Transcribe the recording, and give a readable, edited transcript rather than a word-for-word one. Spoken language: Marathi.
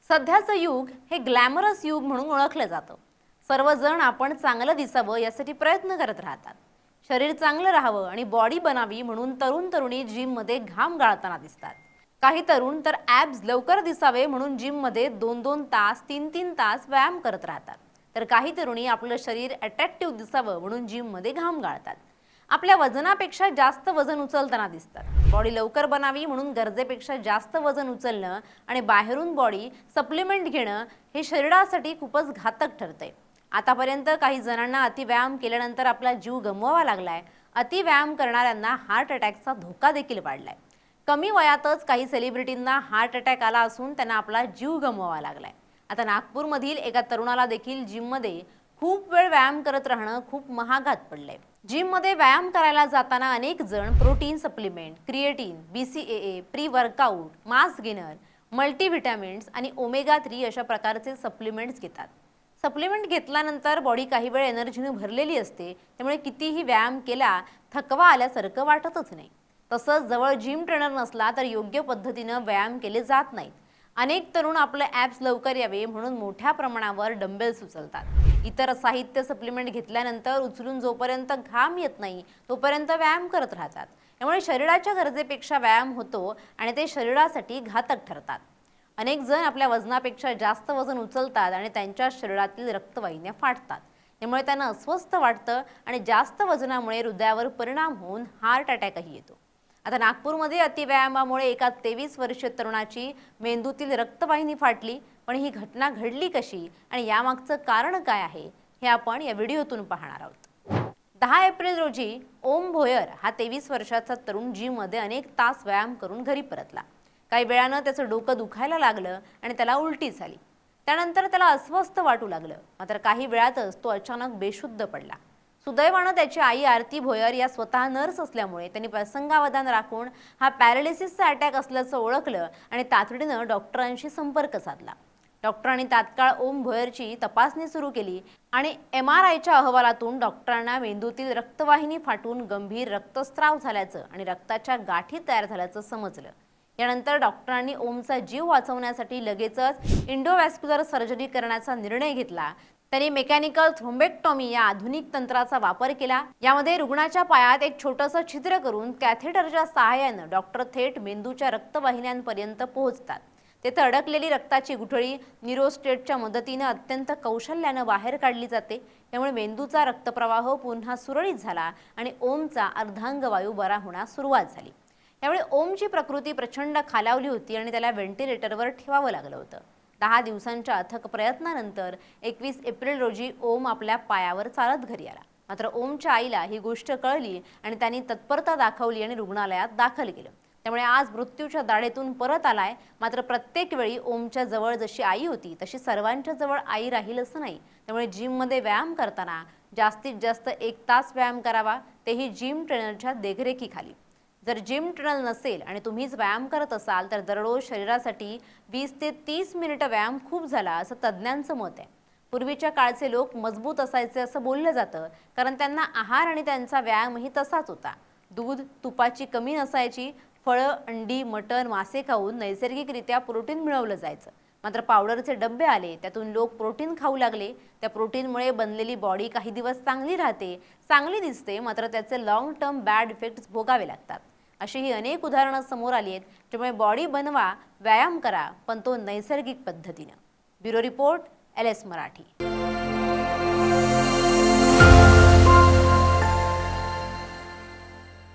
सध्याचं युग हे ग्लॅमरस युग म्हणून ओळखलं जातं। सर्वजण आपण चांगलं दिसावं यासाठी प्रयत्न करत राहतात। शरीर चांगलं राहावं आणि बॉडी बनावी म्हणून तरुण तरुणी जिम मध्ये घाम गाळताना दिसतात। काही तरुण तर ॲब्स लवकर दिसावे म्हणून जिम मध्ये 2-2 तास 3-3 तास व्यायाम करत राहतात। तर काही तरुणी आपलं शरीर अट्रॅक्टिव्ह दिसावं म्हणून जिम मध्ये घाम गाळतात। आपल्या वजनापेक्षा जास्त वजन उचलताना दिसतात। बॉडी लवकर बनावी म्हणून गरजेपेक्षा जास्त वजन उचलणं आणि बाहेरून बॉडी सप्लिमेंट घेणं हे शरीरासाठी खूपच घातक ठरतंय। आतापर्यंत काही जणांना अतिव्यायाम केल्यानंतर आपला जीव गमवावा लागलाय। अतिव्यायाम करणाऱ्यांना हार्ट अटॅकचा धोका देखील वाढलाय। कमी वयातच काही सेलिब्रिटींना हार्ट अटॅक आला असून त्यांना आपला जीव गमवावा लागलाय। आता नागपूरमधील एका तरुणाला देखील जिममध्ये खूप वेळ व्यायाम करत राहणं खूप महागात पडलंय। जिममध्ये व्यायाम करायला जाताना अनेक जण protein supplement, creatine, BCAA, pre workout, mass gainer, multivitamins आणि ओमेगा 3 अशा प्रकारचे सप्लिमेंट्स घेतात। सप्लिमेंट घेतल्यानंतर बॉडी काही वेळ एनर्जीने भरलेली असते, त्यामुळे कितीही व्यायाम केला थकवा आल्यासारखं वाटतच नाही। तसंच जवळ जिम ट्रेनर नसला तर योग्य पद्धतीने व्यायाम केले जात नाहीत। अनेक तरुण आपले ॲब्स लवकर यावे म्हणून मोठ्या प्रमाणावर डंबेल्स उचलतात। इतर साहित्य सप्लिमेंट घेतल्यानंतर उचलून जोपर्यंत घाम येत नाही तोपर्यंत व्यायाम करत राहतात। त्यामुळे शरीराच्या गरजेपेक्षा व्यायाम होतो आणि ते शरीरासाठी घातक ठरतात। अनेक जण आपल्या वजनापेक्षा जास्त वजन उचलतात आणि त्यांच्या शरीरातील रक्तवाहिन्या फाटतात। त्यामुळे त्यांना अस्वस्थ वाटतं आणि जास्त वजनामुळे हृदयावर परिणाम होऊन हार्ट अटॅकही येतो। आता नागपूरमध्ये अतिव्यायामामुळे एका 23 वर्षीय तरुणाची मेंदूतील रक्तवाहिनी फाटली। पण ही घटना घडली कशी आणि यामागचं कारण काय आहे हे आपण या व्हिडिओतून पाहणार आहोत। 10 एप्रिल रोजी ओम भोयर हा 23 वर्षाचा तरुण जिममध्ये अनेक तास व्यायाम करून घरी परतला। काही वेळानं त्याचं डोकं दुखायला लागलं आणि त्याला उलटी झाली। त्यानंतर त्याला अस्वस्थ वाटू लागलं। मात्र काही वेळातच तो अचानक बेशुद्ध पडला। सुदैवानं त्याची आई आरती भोयर या स्वतः नर्स असल्यामुळे त्यांनी प्रसंगावधान राखून हा पॅरालिसिसचा अटॅक असल्याचं ओळखलं आणि तातडीनं डॉक्टरांशी संपर्क साधला। डॉक्टरांनी तात्काळ ओम भोयरची तपासणी सुरू केली आणि MRIच्या अहवालातून डॉक्टरांना मेंदूतील रक्तवाहिनी फाटून गंभीर रक्तस्राव झाल्याचं आणि रक्ताच्या गाठी तयार झाल्याचं समजलं। यानंतर डॉक्टरांनी ओमचा जीव वाचवण्यासाठी लगेचच इंडोव्हॅस्क्युलर सर्जरी करण्याचा निर्णय घेतला। त्यांनी मेकॅनिकल थ्रोम्बेक्टॉमी या आधुनिक तंत्राचा वापर केला। यामध्ये रुग्णाच्या पायात एक छोटंसं छिद्र करून कॅथेटरच्या सहाय्यानं डॉक्टर थेट मेंदूच्या रक्तवाहिन्यांपर्यंत पोहोचतात। तेथे अडकलेली रक्ताची गुठळी न्यूरोस्टेटच्या मदतीने अत्यंत कौशल्याने बाहेर काढली जाते। त्यामुळे मेंदूचा रक्तप्रवाह पुन्हा सुरळीत झाला आणि ओमचा अर्धांगवायू बरा होण्यास सुरुवात झाली। यावेळी ओमची प्रकृती प्रचंड खालावली होती आणि त्याला व्हेंटिलेटरवर ठेवावं लागलं होतं। 10 दिवसांच्या अथक प्रयत्नानंतर 21 एप्रिल रोजी ओम आपल्या पायावर चालत घरी आला। मात्र ओमच्या आईला ही गोष्ट कळली आणि त्यांनी तत्परता दाखवली आणि रुग्णालयात दाखल केलं। त्यामुळे आज मृत्यूच्या दाढेतून परत आलाय। मात्र प्रत्येक वेळी ओमच्या जवळ जशी आई होती तशी सर्वांच्या जवळ आई राहील असं नाही। त्यामुळे जिममध्ये व्यायाम करताना जास्तीत जास्त 1 तास व्यायाम करावा, तेही जिम ट्रेनरच्या देखरेखीखाली। जर जिम ट्रेनर नसेल आणि तुम्हीच व्यायाम करत असाल तर दररोज शरीरासाठी 20 ते 30 मिनिटं व्यायाम खूप झाला असं तज्ज्ञांचं मत आहे। पूर्वीच्या काळचे लोक मजबूत असायचे असं बोललं जातं, कारण त्यांना आहार आणि त्यांचा व्यायामही तसाच होता। दूध, तुपाची कमी नसायची। फळं, अंडी, मटण, मासे खाऊन नैसर्गिकरित्या प्रोटीन मिळवलं जायचं। मात्र पावडरचे डब्बे आले, त्यातून लोक प्रोटीन खाऊ लागले। त्या प्रोटीनमुळे बनलेली बॉडी काही दिवस चांगली राहते, चांगली दिसते, मात्र त्याचे लॉंग टर्म बॅड इफेक्ट्स भोगावे लागतात। अशी ही अनेक उदाहरणं समोर आली आहेत। त्यामुळे बॉडी बनवा, व्यायाम करा, पण तो नैसर्गिक पद्धतीनं। Bureau report, LS Marathi.